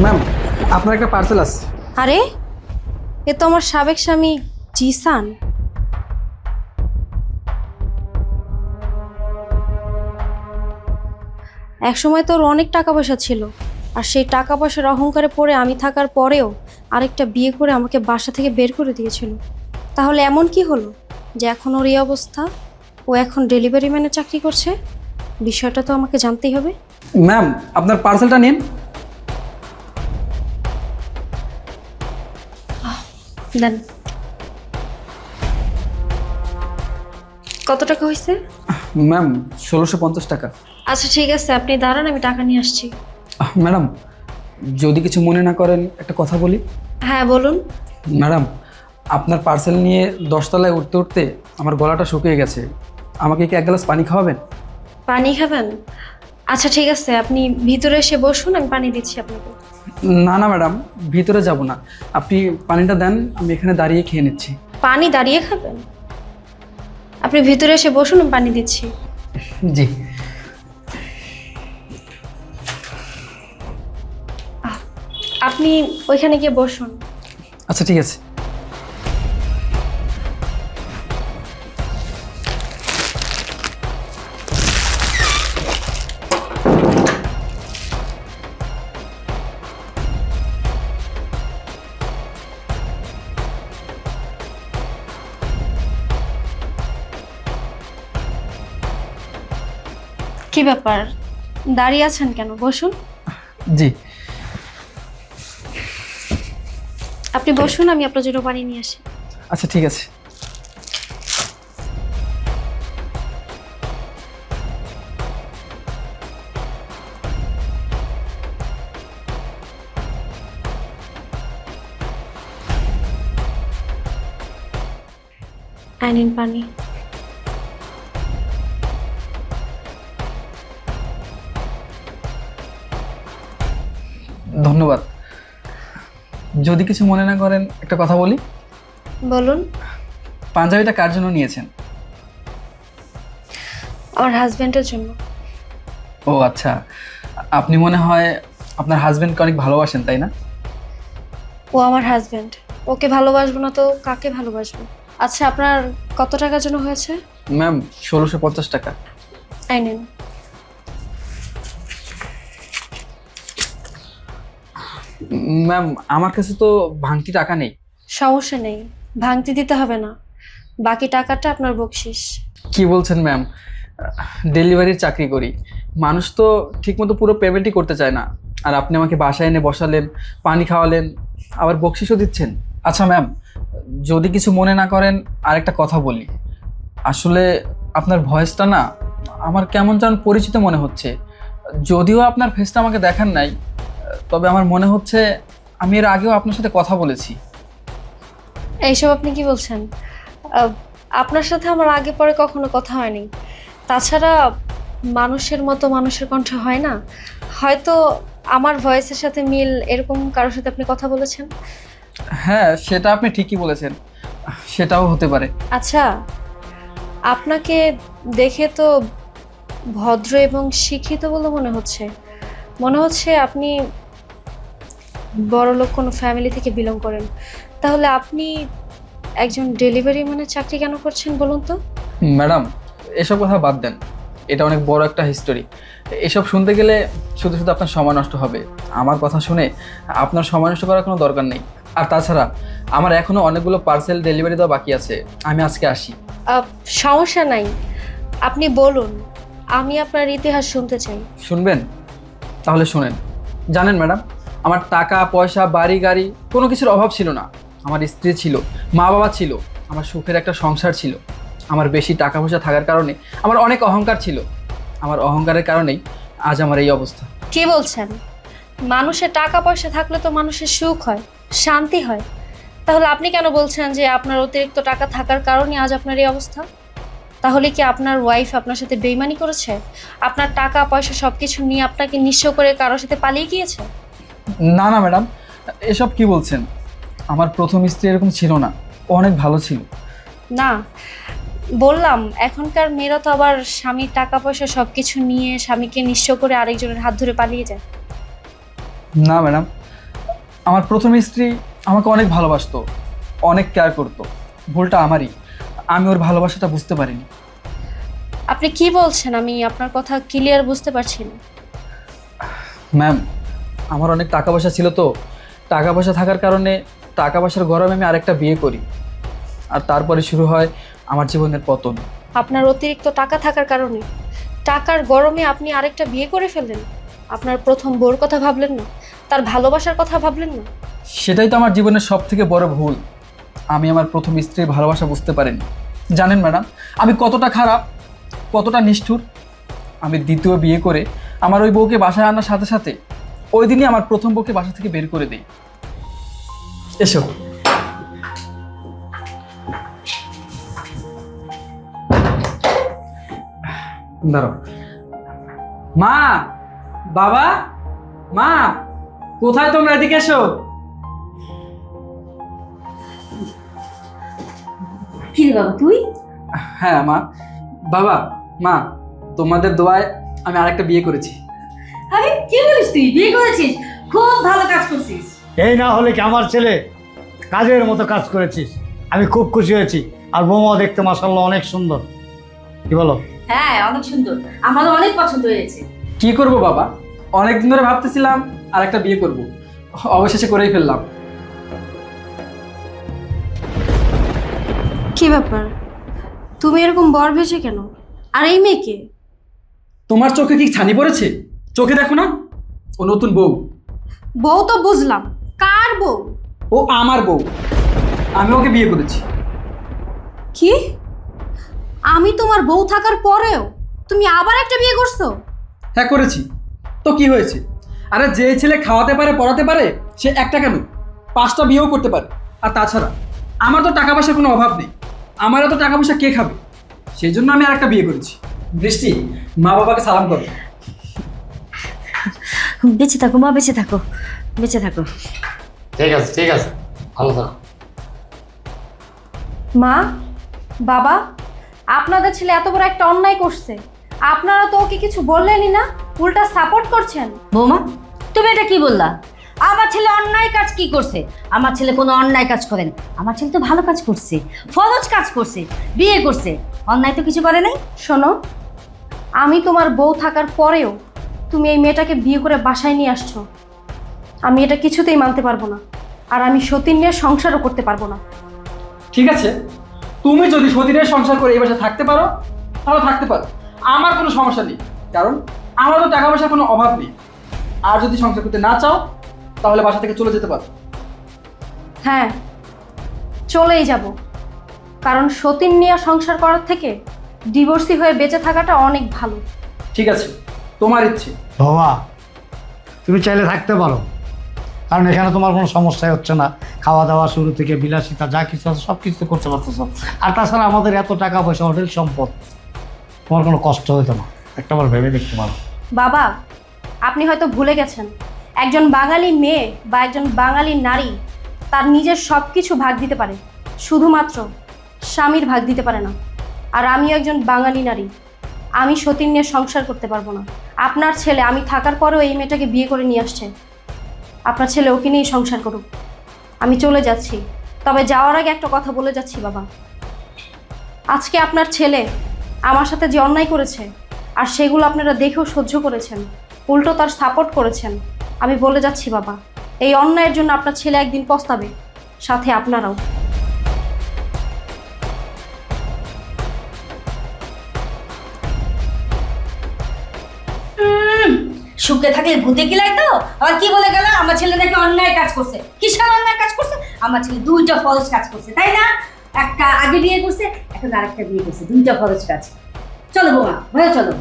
Ma'am, আপনার একটা parcel আছে। আরে এ তো আমার সাবেক স্বামী জিসান। একসময় তোর অনেক টাকা পয়সা ছিল, আর সেই টাকা পয়সার অহংকারে পড়ে আমি থাকার পরেও আরেকটা বিয়ে করে আমাকে বাসা থেকে বের করে দিয়েছিল। তাহলে এমন কি হলো যে এখন ওর এই অবস্থা? ও এখন ডেলিভারি ম্যানে চাকরি করছে। বিষয়টা তো আমাকে জানতেই হবে। ম্যাম, আপনার পার্সেলটা নিন। দেন। কত টাকা হয়েছে? ম্যাম, 1650 টাকা। আচ্ছা ঠিক আছে, আপনি দাঁড়ান, আমি টাকা নিয়ে আসছি। ম্যাডাম, যদি কিছু মনে না করেন একটা কথা বলি। হ্যাঁ বলুন। ম্যাডাম, আপনার পার্সেল নিয়ে 10 তলায় উঠতে উঠতে আমার গলাটা শুকিয়ে গেছে। আমাকে কি এক গ্লাস পানি খাওয়াবেন? পানি খাবেন? আচ্ছা ঠিক আছে, আপনি ভিতরে এসে বসুন, আমি পানি দিচ্ছি আপনাকে। না না ম্যাডাম, ভিতরে যাব না। আপনি পানিটা দেন, আমি এখানে দাঁড়িয়ে খেয়ে নিচ্ছি। পানি দাঁড়িয়ে খাবেন? আপনি ভিতরে এসে বসুন, আমি পানি দিচ্ছি। জি। আপনি ওইখানে গিয়ে বসুন। আচ্ছা ঠিক আছে। কি ব্যাপার, দাঁড়িয়ে আছেন কেন? বসুন। জি। আপনি বসুন, আমি আপনার জন্য পানি নিয়ে আসি। আচ্ছা ঠিক আছে। নিন পানি। ধন্যবাদ। যদি কিছু মনে না করেন একটা কথা বলি। বলুন। পাঞ্জাবিটা কার জন্য নিয়েছেন? আমার হাজবেন্ডের জন্য। ও আচ্ছা, আপনি মনে হয় আপনার হাজবেন্ডকে অনেক ভালোবাসেন, তাই না? ও আমার হাজবেন্ড, ওকে ভালোবাসবো না তো কাকে ভালোবাসবো? আচ্ছা আপনার কত টাকার জন্য হয়েছে? ম্যাম, 1650 টাকা। নিন। ম্যাম, আমার কাছে তো ভাঙতি টাকা নেই। সমস্যা নেই, ভাঙতি দিতে হবে না, বাকি টাকাটা আপনার বকশিস। কি বলছেন ম্যাম? ডেলিভারির চাকরি করি, মানুষ তো ঠিকমতো পুরো পেমেন্টই করতে চায় না, আর আপনি আমাকে বাসায় এনে বসালেন, পানি খাওয়ালেন, আবার বকশিসও দিচ্ছেন। আচ্ছা ম্যাম, যদি কিছু মনে না করেন আরেকটা কথা বলি। আসলে আপনার ভয়েসটা না আমার কেমন যেন পরিচিত মনে হচ্ছে। যদিও আপনার ফেসটা আমাকে দেখান নাই, তবে আমার মনে হচ্ছে আমি এর আগেও আপনার সাথে কথা বলেছি। এইসব আপনি কি বলছেন? আহ, আপনার সাথে আমার আগে পরে কখনো কথা হয়নি। তাছাড়া মানুষের মতো মানুষের কণ্ঠ হয় না, হয়তো আমার ভয়েসের সাথে মিল এরকম কারোর সাথে আপনি কথা বলেছেন। হ্যাঁ, সেটা আপনি ঠিকই বলেছেন, সেটাও হতে পারে। আচ্ছা, আপনাকে দেখে তো ভদ্র এবং শিক্ষিত বলে মনে হচ্ছে। মনে হচ্ছে আপনি বড়লোক কোনো ফ্যামিলি থেকে বিলং করেন। তাহলে আপনি একজন ডেলিভারি মানে চাকরি কেন করছেন বলুন তো? ম্যাডাম, এসব কথা বাদ দেন, এটা অনেক বড় একটা হিস্টোরি। এসব শুনতে গেলে শুধু শুধু আপনার সময় নষ্ট হবে। আমার কথা শুনে আপনার সময় নষ্ট করার কোনো দরকার নেই। আর তাছাড়া আমার এখনও অনেকগুলো পার্সেল ডেলিভারি দেওয়া বাকি আছে, আমি আজকে আসি। সমস্যা নাই, আপনি বলুন, আমি আপনার ইতিহাস শুনতে চাই। শুনবেন? তাহলে শুনেন। জানেন ম্যাডাম, আমার টাকা পয়সা বাড়ি গাড়ি কোনো কিছুর অভাব ছিল না। আমার স্ত্রী ছিল, মা বাবা ছিল, আমার সুখের একটা সংসার ছিল। আমার বেশি টাকা পয়সা থাকার কারণে আমার অনেক অহংকার ছিল। আমার অহংকারের কারণেই আজ আমার এই অবস্থা। কি বলছেন? মানুষের টাকা পয়সা থাকলে তো মানুষের সুখ হয়, শান্তি হয়। তাহলে আপনি কেন বলছেন যে আপনার অতিরিক্ত টাকা থাকার কারণে আজ আপনার এই অবস্থা? তাহলে কি আপনার ওয়াইফ আপনার সাথে বেইমানি করেছে? আপনার টাকা পয়সা সবকিছু নিয়ে আপনাকে নিঃস্ব করে কারোর সাথে পালিয়ে গিয়েছে? না না ম্যাডাম, এসব কি বলছেন? আমার প্রথম স্ত্রী এরকম ছিল না, ও অনেক ভালো ছিল। না, বললাম এখনকার মেয়েরা তো আবার স্বামীর টাকা পয়সা সবকিছু নিয়ে স্বামীকে নিঃস্ব করে আরেকজনের হাত ধরে পালিয়ে যায়। না ম্যাডাম, আমার প্রথম স্ত্রী আমাকে অনেক ভালোবাসতো, অনেক কেয়ার করতো। ভুলটা আমারই, আমি ওর ভালোবাসাটা বুঝতে পারিনি। আপনি কি বলছেন? আমি আপনার কথা ক্লিয়ার বুঝতে পারছি না। ম্যাম, আমার অনেক টাকা পয়সা ছিল, তো টাকা পয়সা থাকার কারণে টাকা পয়সার গরমে আমি আরেকটা বিয়ে করি, আর তারপরে শুরু হয় আমার জীবনের পতন। আপনার অতিরিক্ত টাকা থাকার কারণে, টাকার গরমে আপনি আরেকটা বিয়ে করে ফেললেন? আপনার প্রথম বউর কথা ভাবলেন না? তার ভালোবাসার কথা ভাবলেন না? সেটাই তো আমার জীবনের সব থেকে বড় ভুল। আমি আমার প্রথম স্ত্রীর ভালোবাসা বুঝতে পারিনি। জানেন ম্যাডাম, আমি কতটা খারাপ, কতটা নিষ্ঠুর। আমি দ্বিতীয় বিয়ে করে আমার ওই বউকে বাসায় আনার সাথে সাথে ওই দিনই আমার প্রথম বউকে বাসা থেকে বের করে দিই। এসো। দাঁড়াও। মা, বাবা, মা, কোথায় তোমরা? এদিকে এসো। কি রে বাবা তুই? হ্যাঁ মা, বাবা, মা, তোমাদের দোয়ায় আমি আরেকটা বিয়ে করেছি। আরে কি বলিস, তুই বিয়ে করেছিস? খুব ভালো কাজ করছিস। এই না হলে কি আমার ছেলে কাজের মতো কাজ করেছিস, আমি খুব খুশি হয়েছি। আর বৌমা দেখতে মাশাআল্লাহ অনেক সুন্দর। কি বলো? হ্যাঁ অনেক সুন্দর, আমারও অনেক পছন্দ হয়েছে। কি করব বাবা, অনেকদিন ধরে ভাবতেছিলাম আর একটা বিয়ে করব, অবশেষে করেই ফেললাম। কি ব্যাপার, তুমি এরকম বর ভেসে কেন? আর এই মেয়েকে? তোমার চোখে কি ছানি পড়েছে? চোখে দেখো না, ও নতুন বউ। বউ তো বুঝলাম, কার বউ? ও আমার বউ, আমি ওকে বিয়ে করেছি। কি? আমি তোমার বউ থাকার পরেও তুমি আবার একটা বিয়ে করছো? হ্যাঁ করেছি, তো কি হয়েছে? আরে যে ছেলে খাওয়াতে পারে, পড়াতে পারে, সে একটা কেন 5টা বিয়েও করতে পারে। আর তাছাড়া আমার তো টাকা পয়সার কোনো অভাব নেই, আমার এত টাকা পয়সা কে খাবে? সেই জন্য আমি আরেকটা বিয়ে করেছি। বৃষ্টি, মা বাবাকে সালাম করো। বেঁচে থাকো মা, বেঁচে থাকো, বেঁচে থাকো। ঠিক আছে ঠিক আছে, ভালো থাকো। মা, বাবা, আপনাদের ছেলে এত বড় একটা অন্যায় করছে, আপনারা তো ওকে কিছু বললেনই না, উল্টা সাপোর্ট করছেন। বৌমা তুমি এটা কি বললা? আমার ছেলে অন্যায় কাজ কি করছে? আমার ছেলে কোনো অন্যায় কাজ করেন। আমার ছেলে তো ভালো কাজ করছে, ফরজ কাজ করছে, বিয়ে করছে, অন্যায় তো কিছু করে নাই। শোনো, আমি তোমার বউ থাকার পরেও তুমি এই মেয়েটাকে বিয়ে করে বাসায় নিয়ে আসছো, আমি এটা কিছুতেই মানতে পারবো না। আর আমি সতীন নিয়ে সংসারও করতে পারবো না। ঠিক আছে, তুমি যদি সতীনের সংসার করে এই বাসায় থাকতে পারো তাহলে থাকতে পারো, আমার কোনো সমস্যা নেই। কারণ আমার তো টাকা পয়সার কোনো অভাব নেই। আর যদি সংসার করতে না চাও তাহলে বাসা থেকে চলে যেতে পারো। হ্যাঁ, চলেই যাব, কারণ সতীন নিয়ে সংসার করার থেকে ডিভোর্সি হয়ে বেঁচে থাকাটা অনেক ভালো। ঠিক আছে, তোমার ইচ্ছে। বাবা তুমি চাইলে থাকতে পারো, কারণ এখানে তোমার কোনো সমস্যাই হচ্ছে না। খাওয়া দাওয়া শুরু থেকে বিলাসিতা যা কিছু আছে সব কিছু করতে পারতেছ। আর তাছাড়া আমাদের এত টাকা পয়সা, হোটেল সম্পদ, তোমার কোনো কষ্ট হতো না। একটাবার ভেবে দেখতে পারো। বাবা, আপনি হয়তো ভুলে গেছেন, একজন বাঙালি মেয়ে বা একজন বাঙালি নারী তার নিজের সব কিছু ভাগ দিতে পারে, শুধুমাত্র স্বামীর ভাগ দিতে পারে না। আর আমিও একজন বাঙালি নারী, আমি সতীন নিয়ে সংসার করতে পারবো না। আপনার ছেলে আমি থাকার পরেও এই মেয়েটাকে বিয়ে করে নিয়ে আসছে, আপনার ছেলে ওকে নিয়েই সংসার করুক। আমি চলে যাচ্ছি, তবে যাওয়ার আগে একটা কথা বলে যাচ্ছি বাবা, আজকে আপনার ছেলে আমার সাথে যে অন্যায় করেছে আর সেগুলো আপনারা দেখেও সহ্য করেছেন, উল্টো তার সাপোর্ট করেছেন, আমি বলে যাচ্ছি বাবা, এই অন্যায়ের জন্য আপনার ছেলে একদিন পস্তাবে, সাথে আপনারাও। সুখে থাকলে ভূতে গিলাই তো। আর কি বলে গেল, আমার ছেলে নাকি অন্যায় কাজ করছে। কিসের অন্যায় কাজ করছে? আমার ছেলে 2টা ফরজ কাজ করছে, তাই না? একটা আগে বিয়ে করছে, এখন আরেকটা বিয়ে করছে, 2টা ফরজ কাজ। চলো বৌমা, ভয়ে চলো,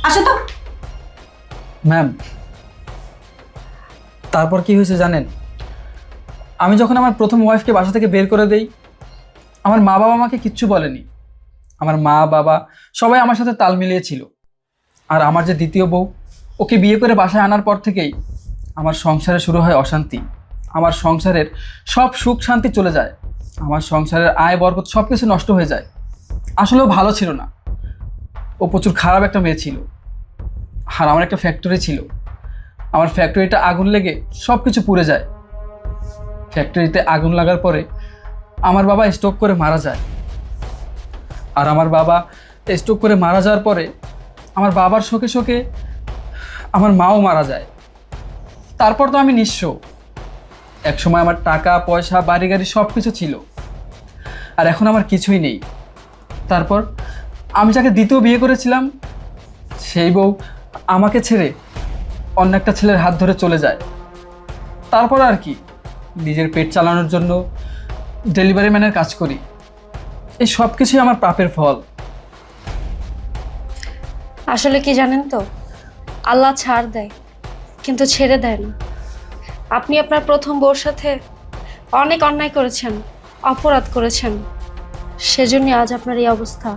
আসো তো। ম্যাম, তারপর কি হয়েছে জানেন? আমি যখন আমার প্রথম ওয়াইফকে বাসা থেকে বের করে দেই, আমার মা বাবা আমাকে কিচ্ছু বলেনি। আমার মা বাবা সবাই আমার সাথে তাল মিলিয়েছিল। আর আমার যে দ্বিতীয় বউ, ওকে বিয়ে করে বাসায় আনার পর থেকেই আমার সংসারে শুরু হয় অশান্তি। আমার সংসারের সব সুখ শান্তি চলে যায়, আমার সংসারের আয় বরকত সব কিছু নষ্ট হয়ে যায়। আসলেও ভালো ছিল না, ও প্রচুর খারাপ একটা মেয়ে ছিল। আর আমার একটা ফ্যাক্টরি ছিল, আমার ফ্যাক্টরিটা আগুন লেগে সব কিছু পুড়ে যায়। ফ্যাক্টরিতে আগুন লাগার পরে আমার বাবা স্ট্রোক করে মারা যায়। আর আমার বাবা স্ট্রোক করে মারা যাওয়ার পরে আমার বাবার শোকে শোকে আমার মাও মারা যায়। তারপর তো আমি নিঃস্ব। একসময় আমার টাকা পয়সা বাড়ি গাড়ি সব কিছু ছিল, আর এখন আমার কিছুই নেই। তারপর আমি যাকে দ্বিতীয় বিয়ে করেছিলাম সেই বউ আমাকে ছেড়ে অন্য একটা ছেলের হাত ধরে চলে যায়। তারপর আর কি, নিজের পেট চালানোর জন্য ডেলিভারি ম্যানের কাজ করি। এই সব কিছুই আমার পাপের ফল। আসলে কি জানেন তো, আল্লাহ ছাড় দেয় কিন্তু ছেড়ে দেয় না। আপনি আপনার প্রথম বউর সাথে অনেক অন্যায় করেছেন, অপরাধ করেছেন, সেজন্য আজ আপনার এই অবস্থা।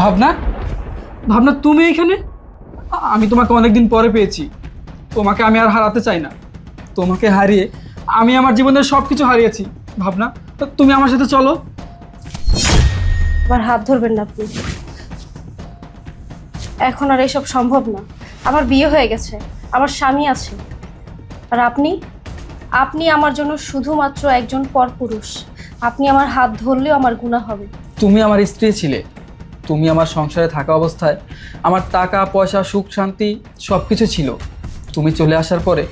ভাবনা, ভাবনা তুমি এখানে? আমি তোমাকে অনেকদিন পরে পেয়েছি। তোমাকে আমি আর হারাতে চাই না। তোমাকে হারিয়ে আমি আমার জীবনের সব কিছু হারিয়েছি। ভাবনা, তুমি আমার সাথে চলো। আমার হাত ধরবেন না আপনি। এখন আর এসব সম্ভব না। আমার বিয়ে হয়ে গেছে, আমার স্বামী আছে। আর আপনি আপনি আমার জন্য শুধুমাত্র একজন পরপুরুষ। আপনি আমার হাত ধরলেও আমার গুনাহ হবে। তুমি আমার স্ত্রী ছিলে। তুমি আমার সংসারে থাকা অবস্থায় আমার টাকা পয়সা সুখ শান্তি সব কিছু ছিল। তুমি চলে আসার পরে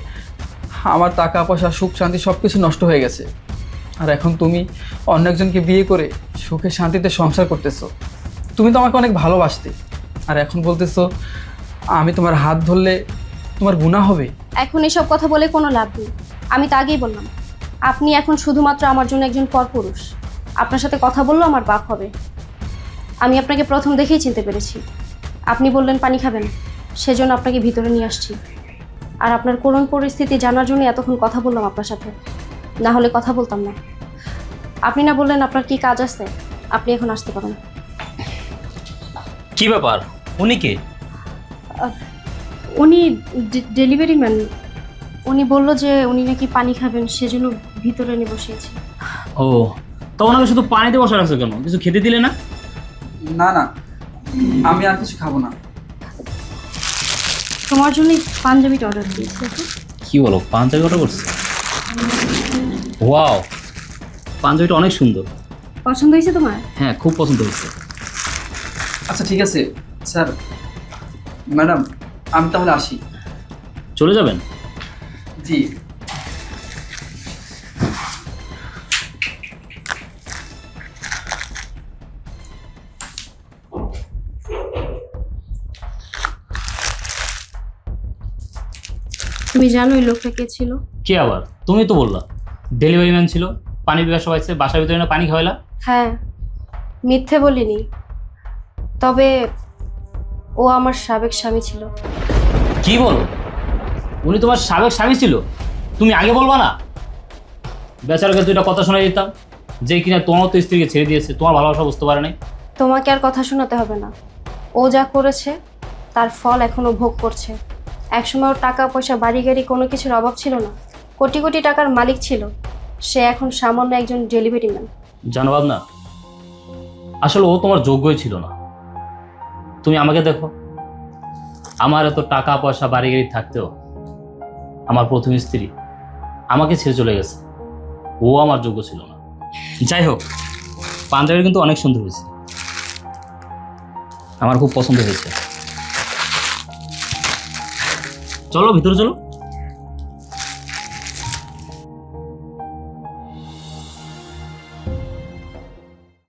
আমার টাকা পয়সা সুখ শান্তি সব কিছু নষ্ট হয়ে গেছে। আর এখন তুমি অন্য একজনকে বিয়ে করে সুখে শান্তিতে সংসার করতেছো। তুমি তো আমাকে অনেক ভালোবাসতে, আর এখন বলতেছো আমি তোমার হাত ধরলে তোমার গুনাহ হবে। এখন এসব কথা বলে কোনো লাভ নেই। আমি তো আগেই বললাম, আপনি এখন শুধুমাত্র আমার জন্য একজন পরপুরুষ। আপনার সাথে কথা বললেও আমার পাপ হবে। আমি আপনাকে প্রথম দেখেই চিনতে পেরেছি। আপনি বললেন পানি খাবেন, সেজন্য আপনাকে ভিতরে নিয়ে আসছি। আর আপনার করুণ পরিস্থিতি জানার জন্য এতক্ষণ কথা বললাম আপনার সাথে, না হলে কথা বলতাম না। আপনি না বললেন আপনার কি কাজ আছে, আপনি এখন আসতে পারেন। কি ব্যাপার, উনি কে? উনি ডেলিভারি ম্যান। উনি বললো যে উনি নাকি পানি খাবেন, সেজন্য ভিতরে নিয়ে বসিয়েছি। ও, তো ওনাকে শুধু পানিতে বসে রাখছো কেন? কিছু খেতে দিলে না? না না, আমি আর কিছু খাবো না। তোমার জন্য পাঞ্জাবিটা অর্ডার দিয়েছি। কি বলো, পাঞ্জাবি অর্ডার করছে? ওয়াও, পাঞ্জাবিটা অনেক সুন্দর। পছন্দ হয়েছে তোমার? হ্যাঁ, খুব পছন্দ হয়েছে। আচ্ছা ঠিক আছে স্যার, ম্যাডাম, আমি তাহলে আসি। চলে যাবেন? জি। তুমি জানো ওই লোকটা কে ছিল? কে আবার? তুমি তো বললা ডেলিভারি ম্যান ছিল, পানি বিকাশ সবাইছে, বাসার ভিতরে না পানি খাওয়াইলা। হ্যাঁ, মিথ্যে বলিনি। তবে ও আমার সাবেক স্বামী ছিল। কি বলো, উনি তোমার সাবেক স্বামী ছিল? তুমি আগে বলবা না? বেচারাকে দুইটা কথা শোনা দিতাম, যে কিনা তোমার তো স্ত্রীকে ছেড়ে দিয়েছে, তোমার ভালোবাসা বুঝতে পারে নাই। তোমাকে আর কথা শোনাতে হবে না। ও যা করেছে তার ফল এখনো ভোগ করছে। একসময় ওর টাকা পয়সা বাড়ি গাড়ি কোনো কিছুর অভাব ছিল না, কোটি কোটি টাকার মালিক ছিল। সে এখন সামান্য একজন ডেলিভারি ম্যান। জানো ভাবনা, আসলে ও তোমার যোগ্যই ছিল না। তুমি আমাকে দেখো, আমার এত টাকা পয়সা বাড়ি গাড়ি থাকতেও আমার প্রথম স্ত্রী আমাকে ছেড়ে চলে গেছে। ও আমার যোগ্য ছিল না। যাই হোক, পাঞ্জাবি কিন্তু অনেক সুন্দর হয়েছে, আমার খুব পছন্দ হয়েছে। চলো ভিতরে চলো।